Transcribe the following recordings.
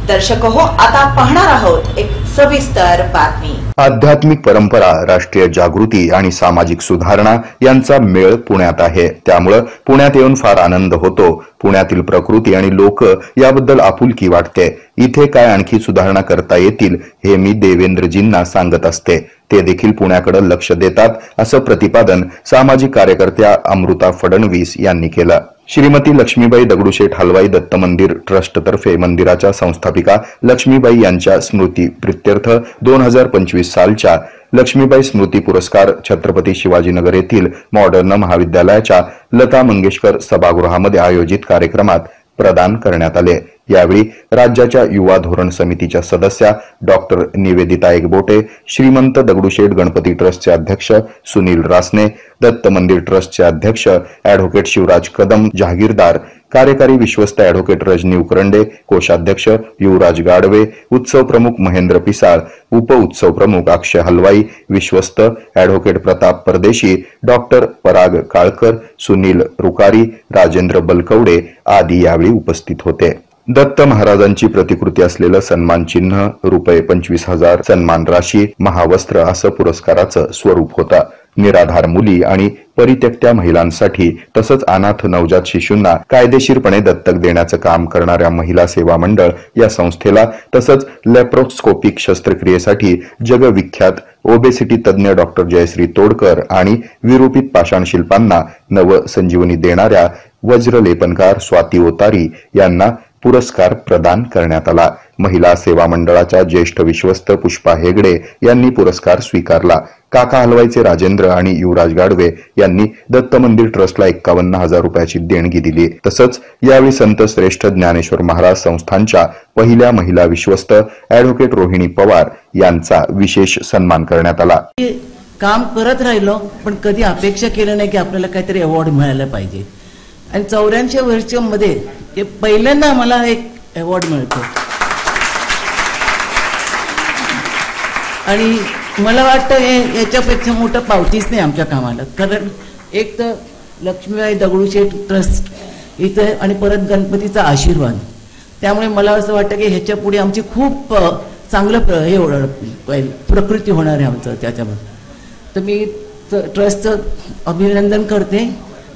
दर्शक हो, आता पाहणार आहोत एक सविस्तर बातमी। आध्यात्मिक परंपरा, राष्ट्रीय जागृती आणि सामाजिक सुधारणा यांचा मेळ पुण्यात आहे। त्यामुळे पुण्यात येऊन फार आनंद होतो। पुण्यातील प्रकृती आणि लोक याबद्दल आपुलकी वाटते। इथे काय आणखी सुधारणा करता येतील हे मी देवेंद्रजींना सांगत असते। ते देखील पुण्याकडे लक्ष देतात असं प्रतिपादन सामाजिक कार्यकर्त्या अमृता फडणवीस यांनी केलं। श्रीमती लक्ष्मीबाई दगडूशेठ हलवाई दत्त मंदिर ट्रस्ट तर्फे मंदिराच्या संस्थापिका लक्ष्मीबाई यांच्या स्मृती प्रित्यर्थ 2025 सालच्या लक्ष्मीबाई स्मृती पुरस्कार छत्रपती शिवाजीनगर येथील मॉडर्न महाविद्यालयाच्या लता मंगेशकर सभागृहामध्ये आयोजित कार्यक्रमात प्रदान करण्यात आले। यावेळी राज्याच्या युवा धोरण समितीच्या सदस्या डॉक्टर निवेदिता एकबोटे, श्रीमंत दगडूशेठ गणपती ट्रस्टचे अध्यक्ष सुनील रासने, दत्त मंदिर ट्रस्टचे अध्यक्ष ॲडव्होकेट शिवराज कदम जहागीरदार, कार्यकारी विश्वस्त ॲडव्होकेट रजनी उकरंडे, कोषाध्यक्ष युवराज गाडवे, उत्सव प्रमुख महेंद्र पिसाळ, उप उत्सव प्रमुख अक्षय हलवाई, विश्वस्त ॲडव्होकेट प्रताप परदेशी, डॉक्टर पराग काळकर, सुनील रुकारी, राजेंद्र बलकवडे आदी यावेळी उपस्थित होते। दत्त महाराजांची प्रतिकृती असलेलं सन्मान चिन्ह, रुपये 25,000 सन्मान राशी, महावस्त्र असं पुरस्काराचं स्वरूप होतं। निराधार मुली आणि परित्यक्त्या महिलांसाठी तसंच अनाथ नवजात शिशूंना कायदेशीरपणे दत्तक देण्याचं काम करणाऱ्या महिला सेवा मंडळ या संस्थेला तसंच लॅप्रोस्कोपिक शस्त्रक्रियेसाठी जगविख्यात ओबेसिटी तज्ञ डॉक्टर जयश्री तोडकर आणि विरूपित पाषाण शिल्पांना नव संजीवनी देणाऱ्या वज्रलेपनकार स्वाती ओतारी यांना पुरस्कार प्रदान करण्यात आला। महिला सेवा मंडळाच्या ज्येष्ठ विश्वस्त पुष्पा हेगडे यांनी पुरस्कार स्वीकारला। काका हलवाईचे राजेंद्र आणि युवराज गाडवे यांनी दत्त मंदिर ट्रस्टला 51,000 रुपयाची देणगी दिली। तसंच यावेळी संत श्रेष्ठ ज्ञानेश्वर महाराज संस्थानच्या पहिल्या महिला विश्वस्त ॲडव्होकेट रोहिणी पवार यांचा विशेष सन्मान करण्यात आला। काम करत राहिलो पण कधी अपेक्षा केलं नाही की आपल्याला काहीतरी अवॉर्ड मिळायला पाहिजे आणि 84 वर्षांमध्ये ते पहिल्यांदा मला एक अवॉर्ड मिळतो आणि मला वाटतं याच्यापेक्षा मोठं पावतीच नाही आमच्या कामाला। कारण एक तर लक्ष्मीबाई दगडूशेठ ट्रस्ट इथं आणि परत गणपतीचा आशीर्वाद, त्यामुळे मला असं वाटतं की ह्याच्या पुढे आमची खूप चांगलं हे प्रकृती होणार आहे आमचं त्याच्यामध्ये। तर मी ट्रस्टचं अभिनंदन करते।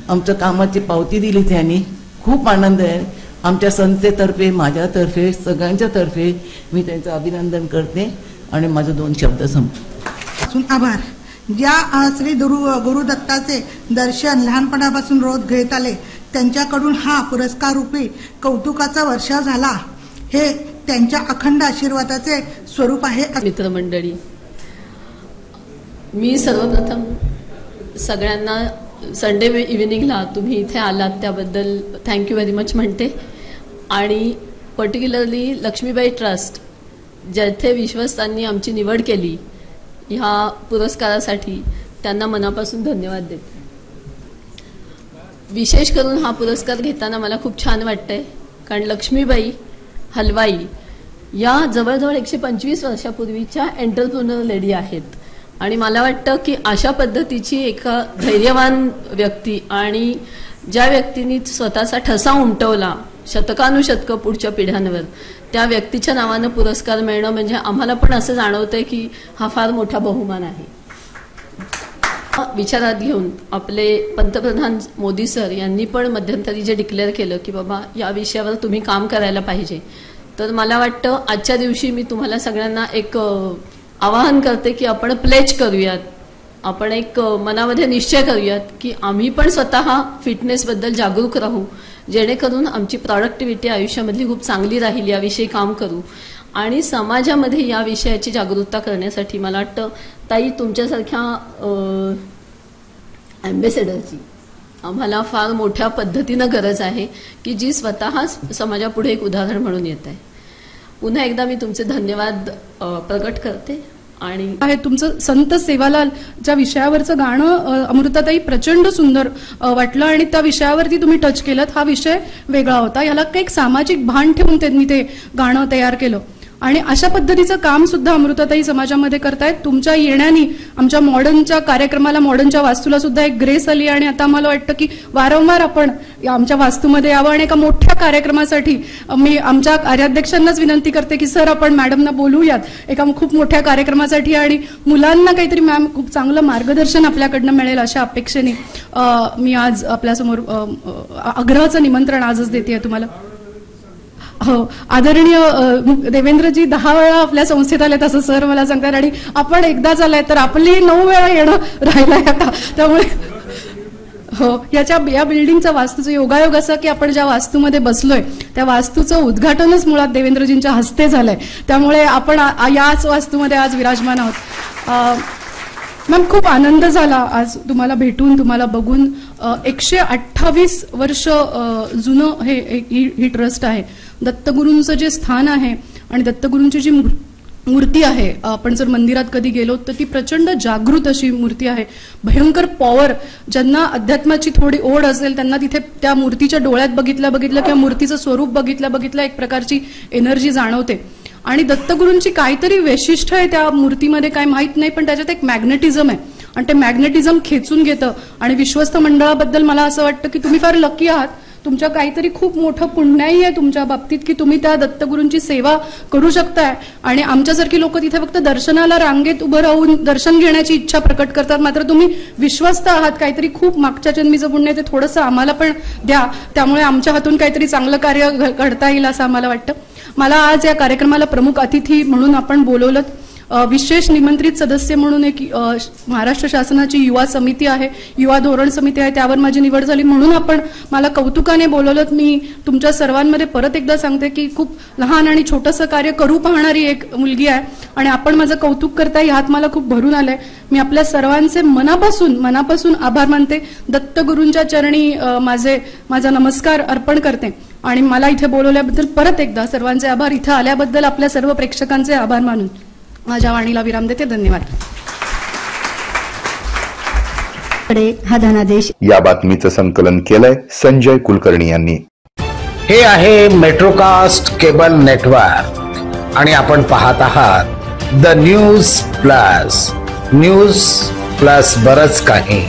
आमच्या कामाची पावती दिली त्यांनी, खूप आनंद आहे। आमच्या संस्थेतर्फे, माझ्यातर्फे, सगळ्यांच्या तर्फे मी त्यांचं अभिनंदन करते आणि माझे 2 शब्द संपतो। आभार। ज्या श्री गुरुदत्ताचे दर्शन लहानपणापासून रोज घेत आले त्यांच्याकडून हा पुरस्कार रूपी कौतुकाचा वर्षा झाला, हे त्यांच्या अखंड आशीर्वादाचे स्वरूप आहे। मित्रमंडळी, मी सर्वप्रथम सगळ्यांना संडे इव्हिनिंगला तुम्ही इथे आलात त्याबद्दल थँक्यू व्हेरी मच म्हणते आणि पर्टिक्युलरली लक्ष्मीबाई ट्रस्ट जेथे विश्वस्तांनी आमची निवड केली ह्या पुरस्कारासाठी त्यांना मनापासून धन्यवाद देते। विशेष करून हा पुरस्कार घेताना मला खूप छान वाटतंय कारण लक्ष्मीबाई हलवाई या जवळजवळ 125 वर्षापूर्वीच्या एंटरप्रेन्योर लेडी आहेत आणि मला वाटतं की अशा पद्धतीची एक धैर्यवान व्यक्ती आणि ज्या व्यक्तींनी स्वतःचा ठसा उमटवला शतकानुशतकं पुढच्या पिढ्यांवर, त्या व्यक्तीच्या नावानं पुरस्कार मिळणं म्हणजे आम्हाला पण असं जाणवतंय की हा फार मोठा बहुमान आहे। विचारात घेऊन आपले पंतप्रधान मोदी सर यांनी पण मध्यंतरी जे डिक्लेअर केलं की बाबा या विषयावर तुम्ही काम करायला पाहिजे, तर मला वाटतं आजच्या दिवशी मी तुम्हाला सगळ्यांना एक आवाहन करते की आपण प्लेज करूयात, आपण एक मनामध्ये निश्चय करूयात की आम्ही पण स्वतः फिटनेसबद्दल जागरूक राहू, जेणेकरून आमची प्रॉडक्टिव्हिटी आयुष्यामधली खूप चांगली राहील याविषयी काम करू आणि समाजामध्ये या विषयाची जागरूकता करण्यासाठी मला वाटतं ताई तुमच्यासारख्या ॲम्बेसेडरची आम्हाला फार मोठ्या पद्धतीनं गरज आहे की जी स्वतः समाजापुढे एक उदाहरण म्हणून येत आहे। पुन्हा एकदा मी तुमचे धन्यवाद प्रकट करते आणि आहे तुमचं संत सेवालाल ज्या विषयावरचं गाणं अमृताताई प्रचंड सुंदर वाटलं आणि त्या विषयावरती तुम्ही टच केलं। हा विषय वेगळा होता, याला काही सामाजिक भान ठेवून त्यांनी ते गाणं तयार केलं। आणि अशा पद्धतीचं काम सुद्धा अमृताताई समाजामध्ये करतायत. तुमच्या येण्याने आमच्या मॉडर्नच्या कार्यक्रमाला, मॉडर्नच्या वास्तूला सुद्धा एक ग्रेस आली आणि आता मला वाटतं की वारंवार आपण आमच्या वास्तूमध्ये यावं. आणि एका मोठ्या कार्यक्रमासाठी मी आमच्या कार्याध्यक्षांनाच विनंती करते की सर आपण मॅडमना बोलूयात एका खूप मोठ्या कार्यक्रमासाठी आणि मुलांना काहीतरी मॅम खूप चांगलं मार्गदर्शन आपल्याकडनं मिळेल अशा अपेक्षेने मी आज आपल्यासमोर आग्रहाचं निमंत्रण आजच देते तुम्हाला. हो, आदरणीय देवेंद्रजी 10 वेळा आपल्या संस्थेत आलेत असं सर मला सांगतात आणि आपण एकदाच आलाय तर आपली 9 वेळा येणं राहिलंय आता. त्यामुळे हो, या बिल्डिंगचा वास्तूचं योगायोग असं की आपण ज्या वास्तूमध्ये बसलोय त्या वास्तूचं उद्घाटनच मुळात देवेंद्रजींच्या हस्ते झालंय. त्यामुळे आपण याच वास्तूमध्ये आज विराजमान आहोत. मॅम, खूप आनंद झाला आज तुम्हाला भेटून, तुम्हाला बघून. 128 वर्ष जुनं ही ट्रस्ट आहे. दत्तगुरूंचं जे स्थान आहे आणि दत्तगुरूंची जी मूर्ती आहे, आपण जर मंदिरात कधी गेलो तर ती प्रचंड जागृत अशी मूर्ती आहे. भयंकर पॉवर. ज्यांना अध्यात्माची थोडी ओढ असेल त्यांना तिथे त्या मूर्तीच्या डोळ्यात बघितलं किंवा मूर्तीचं स्वरूप बघितलं एक प्रकारची एनर्जी जाणवते. आणि दत्तगुरूंची काहीतरी वैशिष्ट्य आहे त्या मूर्तीमध्ये, काय माहीत नाही, पण त्याच्यात एक मॅग्नेटिझम आहे आणि ते मॅग्नेटिझम खेचून घेतं. आणि विश्वस्त मंडळाबद्दल मला असं वाटतं की तुम्ही फार लकी आहात. तुमच्या काहीतरी खूप मोठं पुण्याई आहे तुमच्या बाबतीत की तुम्ही त्या दत्तगुरूंची सेवा करू शकताय. आणि आमच्यासारखी लोक तिथे फक्त दर्शनाला रांगेत उभं राहून दर्शन घेण्याची इच्छा प्रकट करतात, मात्र तुम्ही विश्वस्त आहात. काहीतरी खूप मागच्या जन्मीचं पुण्य ते थोडंसं आम्हाला पण द्या, त्यामुळे आमच्या हातून काहीतरी चांगलं कार्य घडता येईल असं आम्हाला वाटतं. मला आज या कार्यक्रमाला प्रमुख अतिथी म्हणून आपण बोलवलं. विशेष निमंत्रित सदस्य म्हणून एक महाराष्ट्र शासनाची युवा समिती आहे, युवा धोरण समिती आहे, त्यावर माझी निवड झाली म्हणून आपण मला कौतुकाने बोलवलं. मी तुमच्या सर्वांमध्ये परत एकदा सांगते की खूप लहान आणि छोटंसं कार्य करू पाहणारी एक मुलगी आहे आणि आपण माझं कौतुक करताय ह्यात मला खूप भरून आलंय. मी आपल्या सर्वांचे मनापासून आभार मानते. दत्तगुरूंच्या चरणी माझा नमस्कार अर्पण करते आणि मला इथे बोलवल्याबद्दल परत एकदा सर्वांचे आभार. इथं आल्याबद्दल आपल्या सर्व प्रेक्षकांचे आभार मानून माझ्या वाणीला विराम देते. धन्यवाद. हा धनादेश. या बातमीचं संकलन केलंय संजय कुलकर्णी यांनी. हे आहे मेट्रोकास्ट केबल नेटवर्क आणि आपण पाहत आहात the news plus. News plus बरच काही.